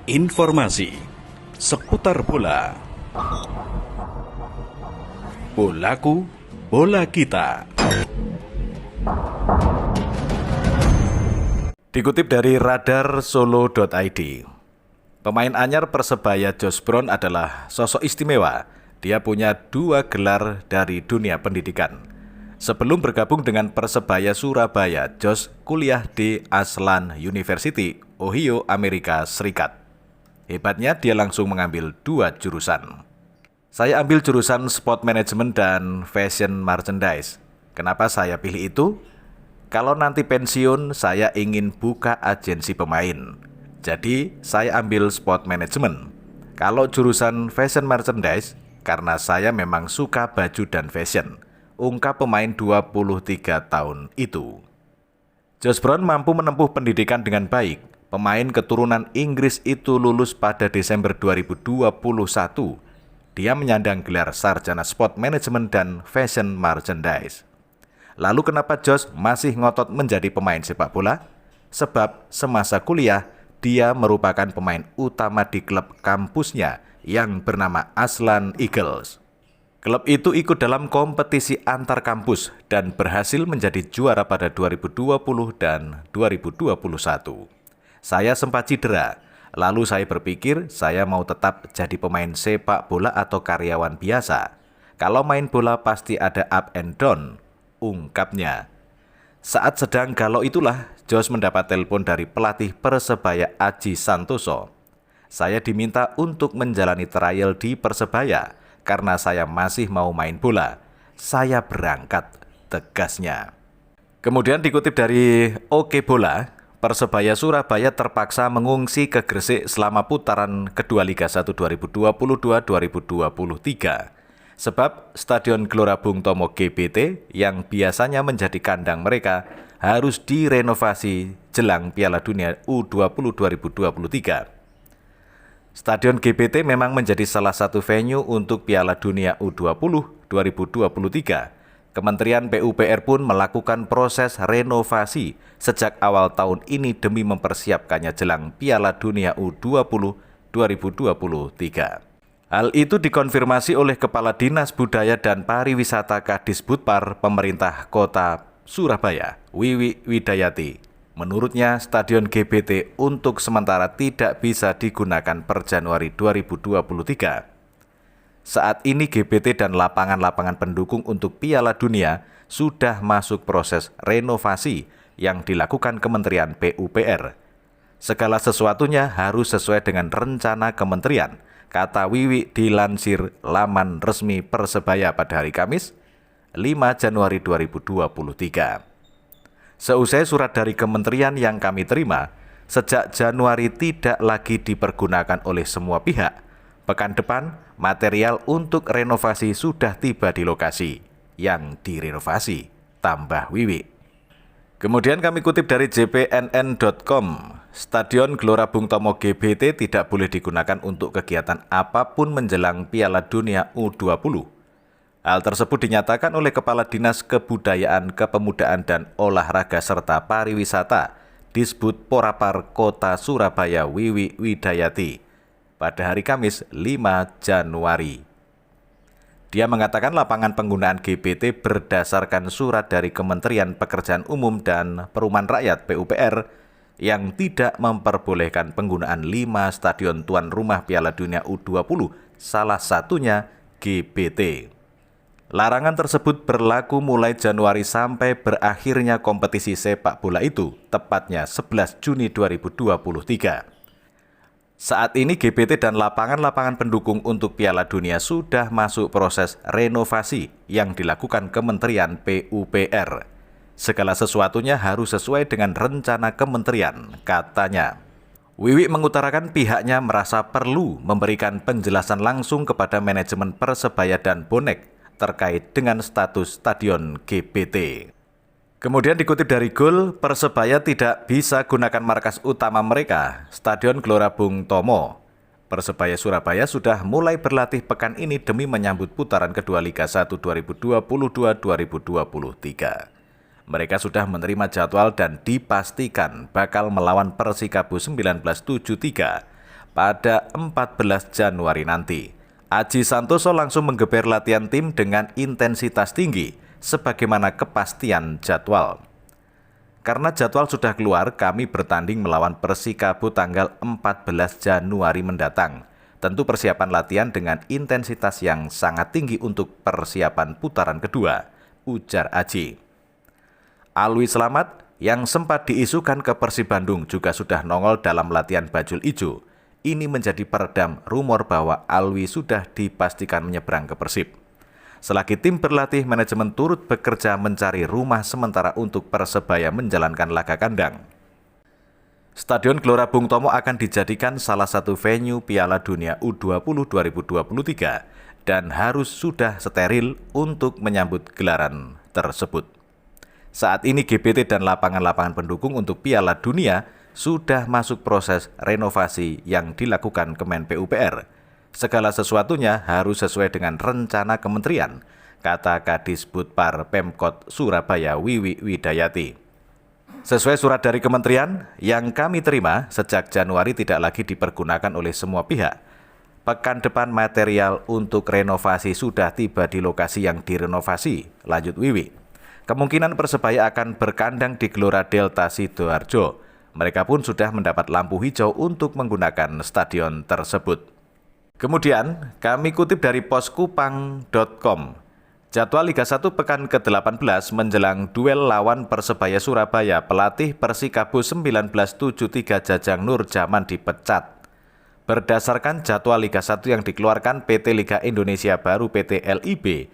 Informasi seputar bola. Bolaku, bola kita. Dikutip dari radarsolo.id, pemain anyar Persebaya Josh Brown adalah sosok istimewa. Dia punya 2 gelar dari dunia pendidikan. Sebelum bergabung dengan Persebaya Surabaya, Josh kuliah di Ashland University, Ohio, Amerika Serikat. Hebatnya dia langsung mengambil 2 jurusan. Saya ambil jurusan Sport Management dan Fashion Merchandise. Kenapa saya pilih itu? Kalau nanti pensiun, saya ingin buka agensi pemain. Jadi, saya ambil Sport Management. Kalau jurusan Fashion Merchandise, karena saya memang suka baju dan fashion, ungkap pemain 23 tahun itu. Josh Brown mampu menempuh pendidikan dengan baik. Pemain keturunan Inggris itu lulus pada Desember 2021. Dia menyandang gelar sarjana Sport Management dan Fashion Merchandise. Lalu kenapa Josh masih ngotot menjadi pemain sepak bola? Sebab semasa kuliah, dia merupakan pemain utama di klub kampusnya yang bernama Ashland Eagles. Klub itu ikut dalam kompetisi antar kampus dan berhasil menjadi juara pada 2020 dan 2021. Saya sempat cedera, lalu saya berpikir saya mau tetap jadi pemain sepak bola atau karyawan biasa. Kalau main bola pasti ada up and down, ungkapnya. Saat sedang galau itulah, Josh mendapat telepon dari pelatih Persebaya Aji Santoso. Saya diminta untuk menjalani trial di Persebaya karena saya masih mau main bola. Saya berangkat, tegasnya. Kemudian dikutip dari Oke Bola, Persebaya Surabaya terpaksa mengungsi ke Gresik selama putaran kedua Liga 1 2022-2023. Sebab Stadion Gelora Bung Tomo GBT yang biasanya menjadi kandang mereka harus direnovasi jelang Piala Dunia U20 2023. Stadion GBT memang menjadi salah satu venue untuk Piala Dunia U20 2023. Kementerian PUPR pun melakukan proses renovasi sejak awal tahun ini demi mempersiapkannya jelang Piala Dunia U20 2023. Hal itu dikonfirmasi oleh Kepala Dinas Budaya dan Pariwisata Kadisbudpar Pemerintah Kota Surabaya, Wiwi Widayati. Menurutnya, Stadion GBT untuk sementara tidak bisa digunakan per Januari 2023. Saat ini GBT dan lapangan-lapangan pendukung untuk Piala Dunia sudah masuk proses renovasi yang dilakukan Kementerian PUPR. Segala sesuatunya harus sesuai dengan rencana kementerian, kata Wiwi dilansir laman resmi Persebaya pada hari Kamis, 5 Januari 2023. Seusai surat dari kementerian yang kami terima, sejak Januari tidak lagi dipergunakan oleh semua pihak. Pekan depan, material untuk renovasi sudah tiba di lokasi yang direnovasi, tambah Wiwi. Kemudian kami kutip dari jpnn.com, Stadion Gelora Bung Tomo GBT tidak boleh digunakan untuk kegiatan apapun menjelang Piala Dunia U20. Hal tersebut dinyatakan oleh Kepala Dinas Kebudayaan, Kepemudaan dan Olahraga serta Pariwisata Disbudporapar Kota Surabaya Wiwi Widayati pada hari Kamis 5 Januari. Dia mengatakan lapangan penggunaan GBT berdasarkan surat dari Kementerian Pekerjaan Umum dan Perumahan Rakyat PUPR yang tidak memperbolehkan penggunaan 5 stadion tuan rumah Piala Dunia U20, salah satunya GBT. Larangan tersebut berlaku mulai Januari sampai berakhirnya kompetisi sepak bola itu, tepatnya 11 Juni 2023. Saat ini GBT dan lapangan-lapangan pendukung untuk Piala Dunia sudah masuk proses renovasi yang dilakukan Kementerian PUPR. Segala sesuatunya harus sesuai dengan rencana kementerian, katanya. Wiwi mengutarakan pihaknya merasa perlu memberikan penjelasan langsung kepada manajemen Persebaya dan bonek terkait dengan status Stadion GBT. Kemudian dikutip dari Gol, Persebaya tidak bisa gunakan markas utama mereka, Stadion Gelora Bung Tomo. Persebaya Surabaya sudah mulai berlatih pekan ini demi menyambut putaran kedua Liga 1 2022-2023. Mereka sudah menerima jadwal dan dipastikan bakal melawan Persikabo 1973 pada 14 Januari nanti. Aji Santoso langsung menggeber latihan tim dengan intensitas tinggi, sebagaimana kepastian jadwal. Karena jadwal sudah keluar, kami bertanding melawan Persikabo tanggal 14 Januari mendatang. Tentu persiapan latihan dengan intensitas yang sangat tinggi untuk persiapan putaran kedua, ujar Aji. Alwi Slamet yang sempat diisukan ke Persib Bandung juga sudah nongol dalam latihan bajul ijo. Ini menjadi peredam rumor bahwa Alwi sudah dipastikan menyeberang ke Persib. Selagi tim berlatih, manajemen turut bekerja mencari rumah sementara untuk Persebaya menjalankan laga kandang. Stadion Gelora Bung Tomo akan dijadikan salah satu venue Piala Dunia U20 2023 dan harus sudah steril untuk menyambut gelaran tersebut. Saat ini GBT dan lapangan-lapangan pendukung untuk Piala Dunia sudah masuk proses renovasi yang dilakukan Kemen PUPR. Segala sesuatunya harus sesuai dengan rencana kementerian, kata Kadis Budpar Pemkot Surabaya Wiwi Widayati. Sesuai surat dari kementerian yang kami terima, sejak Januari tidak lagi dipergunakan oleh semua pihak. Pekan depan material untuk renovasi sudah tiba di lokasi yang direnovasi, lanjut Wiwi. Kemungkinan Persebaya akan berkandang di Gelora Delta Sidoarjo. Mereka pun sudah mendapat lampu hijau untuk menggunakan stadion tersebut. Kemudian, kami kutip dari poskupang.com. Jadwal Liga 1 pekan ke-18 menjelang duel lawan Persebaya Surabaya, pelatih Persikabo 1973 Jajang Nur Jaman dipecat. Berdasarkan jadwal Liga 1 yang dikeluarkan PT Liga Indonesia Baru PT LIB,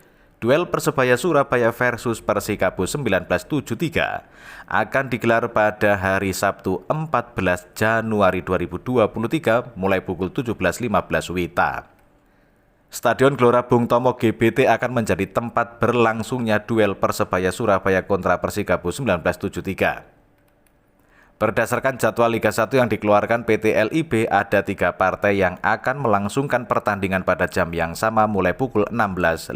duel Persebaya Surabaya versus Persikabo 1973 akan digelar pada hari Sabtu 14 Januari 2023 mulai pukul 17.15 WIB. Stadion Gelora Bung Tomo GBT akan menjadi tempat berlangsungnya duel Persebaya Surabaya kontra Persikabo 1973. Berdasarkan jadwal Liga 1 yang dikeluarkan PT LIB, ada 3 partai yang akan melangsungkan pertandingan pada jam yang sama mulai pukul 16.15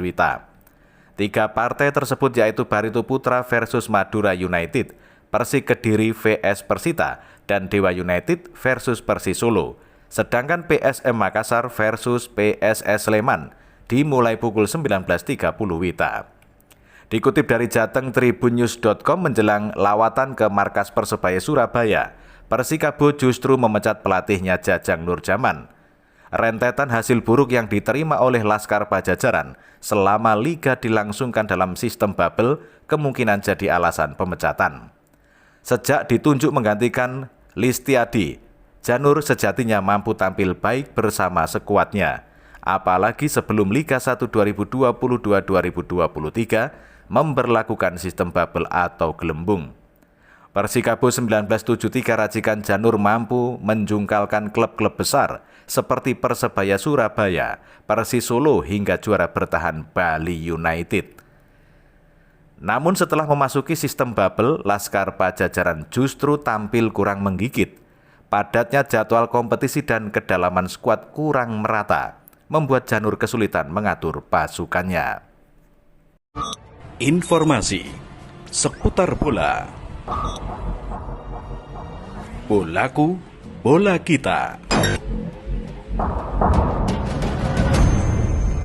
WIB. 3 partai tersebut yaitu Barito Putra versus Madura United, Persik Kediri vs Persita, dan Dewa United versus Persis Solo. Sedangkan PSM Makassar versus PSS Sleman dimulai pukul 19.30 WIB. Dikutip dari jatengtribunnews.com menjelang lawatan ke markas Persebaya Surabaya, Persikabo justru memecat pelatihnya Jajang Nur Jaman. Rentetan hasil buruk yang diterima oleh Laskar Pajajaran selama liga dilangsungkan dalam sistem bubble kemungkinan jadi alasan pemecatan. Sejak ditunjuk menggantikan Listiadi, Janur sejatinya mampu tampil baik bersama skuadnya. Apalagi sebelum Liga 1 2022-2023 memberlakukan sistem bubble atau gelembung. Persikabo 1973 racikan Janur mampu menjungkalkan klub-klub besar seperti Persebaya Surabaya, Persis Solo hingga juara bertahan Bali United. Namun setelah memasuki sistem bubble, Laskar Pajajaran justru tampil kurang menggigit. Padatnya jadwal kompetisi dan kedalaman skuad kurang merata, membuat Janur kesulitan mengatur pasukannya. Informasi seputar bola. Bolaku, bola kita.